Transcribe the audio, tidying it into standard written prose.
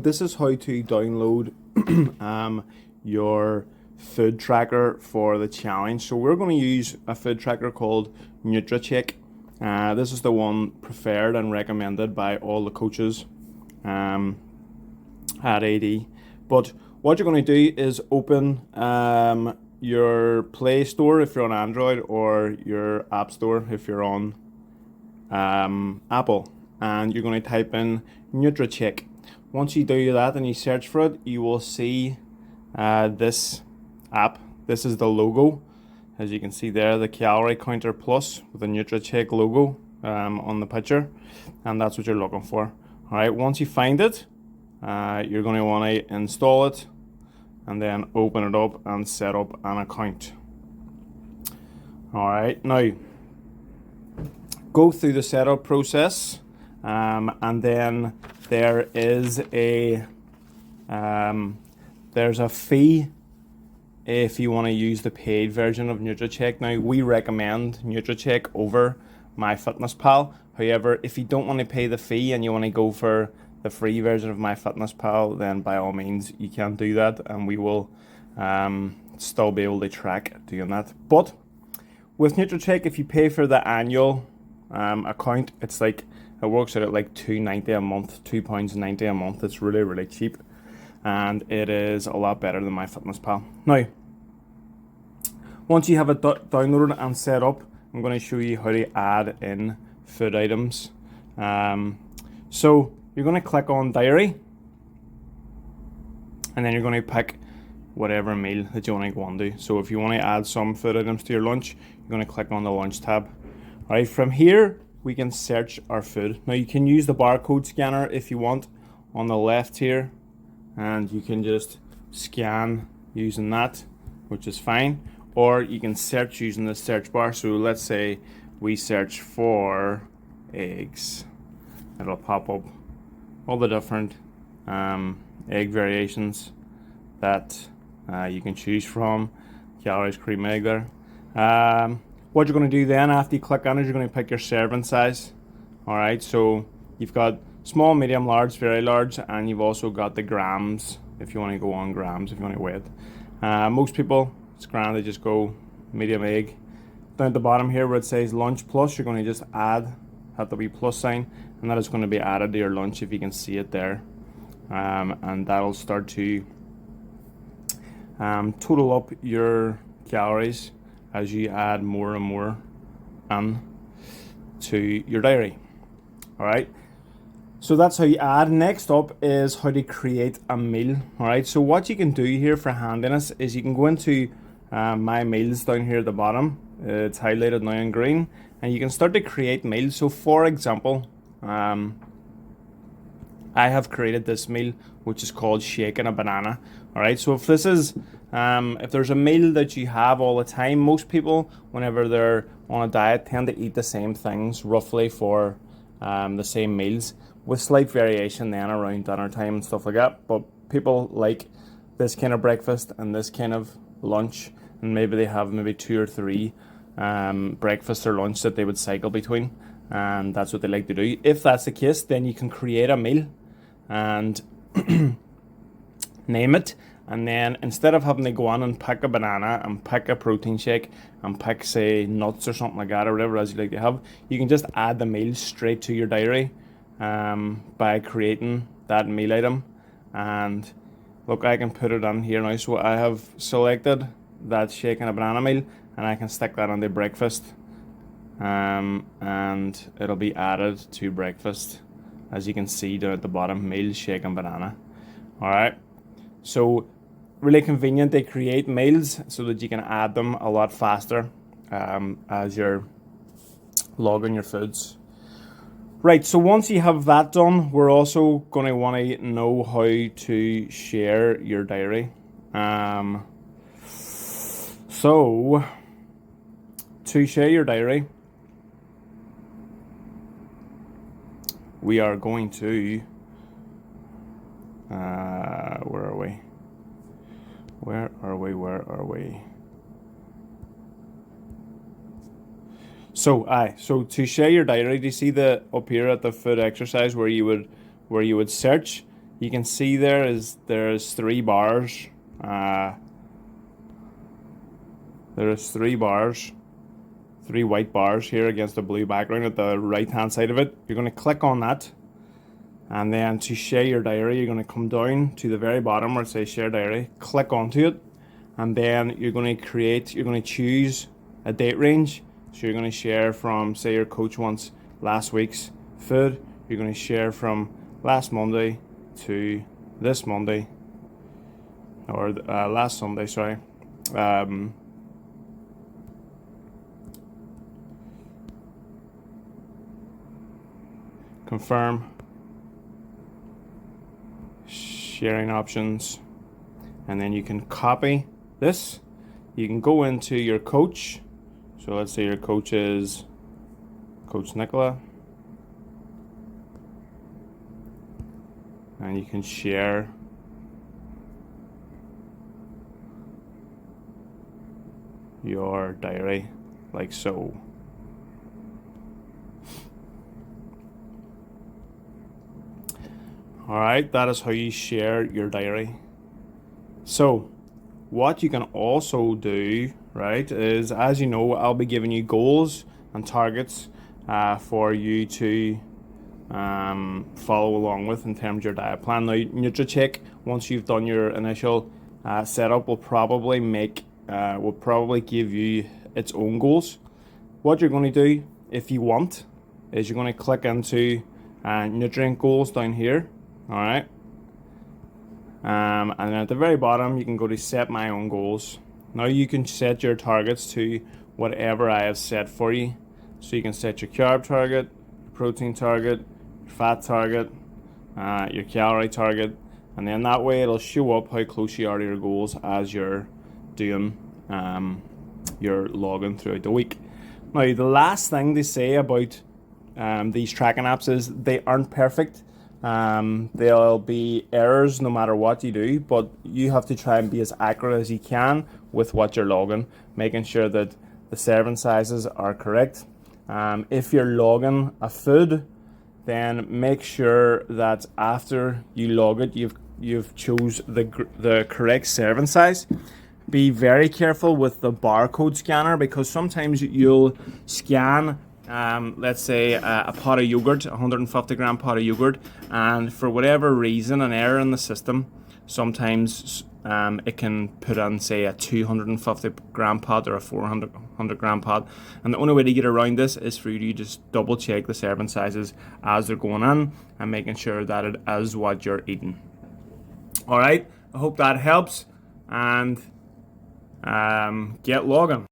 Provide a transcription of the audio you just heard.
This is how to download your food tracker for the challenge. So we're going to use a food tracker called NutriCheck. This is the one preferred and recommended by all the coaches at AD. But what you're going to do is open your Play Store if you're on Android, or your App Store if you're on Apple, and you're going to type in NutriCheck. Once you do that and you search for it, you will see this app. This is the logo, as you can see there, the Calorie Counter Plus with the NutriCheck logo on the picture, and that's what you're looking for. All right, once you find it, you're going to want to install it and then open it up and set up an account. All right, now go through the setup process, and then there is a there's a fee if you want to use the paid version of NutriCheck. Now, we recommend NutriCheck over MyFitnessPal. However, if you don't want to pay the fee and you want to go for the free version of MyFitnessPal, then by all means you can do that, and we will still be able to track doing that. But with NutriCheck, if you pay for the annual account, it works out at like £2.90 a month, £2.90 a month. It's really, really cheap, and it is a lot better than MyFitnessPal. Now, once you have it downloaded and set up, I'm going to show you how to add in food items. So you're going to click on Diary, and then you're going to pick whatever meal that you want to go on to. So if you want to add some food items to your lunch, you're going to click on the Lunch tab. All right, from here, we can search our food. Now, you can use the barcode scanner if you want on the left here, and you can just scan using that, which is fine. Or you can search using the search bar. So let's say we search for eggs. It'll pop up all the different egg variations that you can choose from. Calories, cream egg there. What you're going to do then after you click on it, you're going to pick your serving size. All right, so you've got small, medium, large, very large, and you've also got the grams if you want to go on grams, if you want to weigh it. Most people, it's grand, they just go medium egg. Down at the bottom here where it says lunch plus, you're going to just add that wee plus sign, and that is going to be added to your lunch if you can see it there. And that'll start to total up your calories as you add more and more to your diary. All right, so that's how you add. Next up is how to create a meal. All right, so what you can do here for handiness is you can go into my meals down here at the bottom. It's highlighted now in green, and you can start to create meals. So for example, I have created this meal which is called shaking a banana. All right, so if this is if there's a meal that you have all the time, most people, whenever they're on a diet, tend to eat the same things roughly for the same meals, with slight variation then around dinner time and stuff like that. But people like this kind of breakfast and this kind of lunch, and maybe they have maybe 2 or 3 breakfast or lunch that they would cycle between, and that's what they like to do. If that's the case, then you can create a meal and name it, and then instead of having to go on and pick a banana and pick a protein shake and pick, say, nuts or something like that, or whatever else you like to have, you can just add the meal straight to your diary by creating that meal item. And look, I can put it on here now. So I have selected that shake and a banana meal, and I can stick that on the breakfast, and it'll be added to breakfast, as you can see down at the bottom, meal, shake and banana. All right, so really convenient to create meals so that you can add them a lot faster as you're logging your foods. Right, so once you have that done, we're also going to want to know how to share your diary. So to share your diary, we are going to where are we? So to share your diary, do you see the up here at the food exercise where you would search? you can see there's 3 bars. There's 3 bars, 3 white bars here against the blue background at the right hand side of it. You're going to click on that, and then to share your diary, you're going to come down to the very bottom where it says share diary, click onto it, and then you're going to choose a date range. So you're going to share from, say your coach wants last week's food, you're going to share from last Monday to this Monday, or last Sunday, sorry. Confirm, sharing options, and then you can copy this. You can go into your coach. So let's say your coach is Coach Nicola, and you can share your diary like so. Alright, that is how you share your diary. So what you can also do, right, is, as you know, I'll be giving you goals and targets for you to follow along with in terms of your diet plan. Now, Nutracheck, once you've done your initial setup, will probably give you its own goals. What you're going to do, if you want, is you're going to click into nutrient goals down here. All right. And then at the very bottom, you can go to set my own goals. Now you can set your targets to whatever I have set for you. So you can set your carb target, protein target, fat target, your calorie target, and then that way it'll show up how close you are to your goals as you're doing your logging throughout the week. Now, the last thing to say about these tracking apps is they aren't perfect. There'll be errors no matter what you do, but you have to try and be as accurate as you can with what you're logging, making sure that the serving sizes are correct. If you're logging a food, then make sure that after you log it, you've chose the correct serving size. Be very careful with the barcode scanner, because sometimes you'll scan let's say a pot of yogurt, 150 gram pot of yogurt, and for whatever reason, an error in the system, sometimes it can put on, say, a 250 gram pot or a 400 gram pot, and the only way to get around this is for you to just double check the serving sizes as they're going in and making sure that it is what you're eating. All right, I hope that helps, and get logging.